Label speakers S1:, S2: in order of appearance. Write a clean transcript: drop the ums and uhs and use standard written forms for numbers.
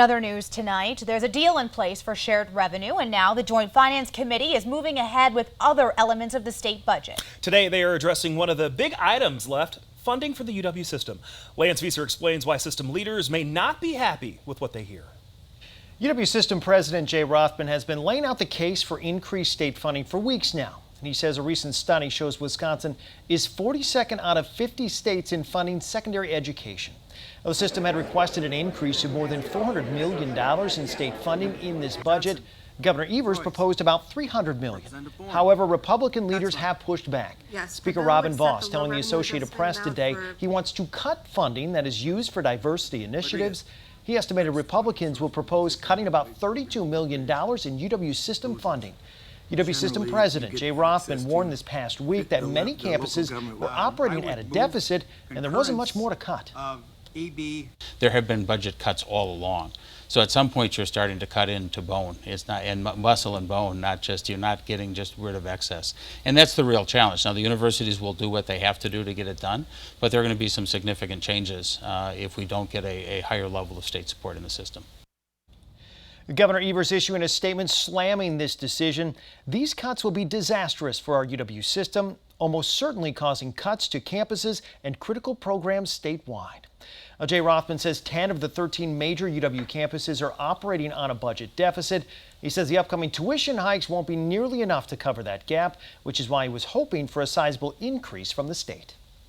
S1: Other news tonight, there's a deal in place for shared revenue, and now the Joint Finance Committee is moving ahead with other elements of the state budget.
S2: Today, they are addressing one of the big items left, funding for the UW system. Lance Vieser explains why system leaders may not be happy with what they hear.
S3: UW System President Jay Rothman has been laying out the case for increased state funding for weeks now. And he says a recent study shows Wisconsin is 42nd out of 50 states in funding secondary education. The system had requested an increase of more than $400 million in state funding in this budget. Governor Evers proposed about $300 million. However, Republican leaders have pushed back. Speaker Robin Vos telling the Associated Press today he wants to cut funding that is used for diversity initiatives. He estimated Republicans will propose cutting about $32 million in UW system funding. UW System President Jay Rothman warned this past week that many campuses were operating at a deficit and there wasn't much more to cut.
S4: There have been budget cuts all along. So at some point you're starting to cut into bone. It's not in muscle and bone, you're not getting just rid of excess. And that's the real challenge. Now the universities will do what they have to do to get it done, but there are going to be some significant changes if we don't get a higher level of state support in the system.
S3: Governor Evers issuing a statement slamming this decision. These cuts will be disastrous for our UW system, almost certainly causing cuts to campuses and critical programs statewide. Jay Rothman says 10 of the 13 major UW campuses are operating on a budget deficit. He says the upcoming tuition hikes won't be nearly enough to cover that gap, which is why he was hoping for a sizable increase from the state.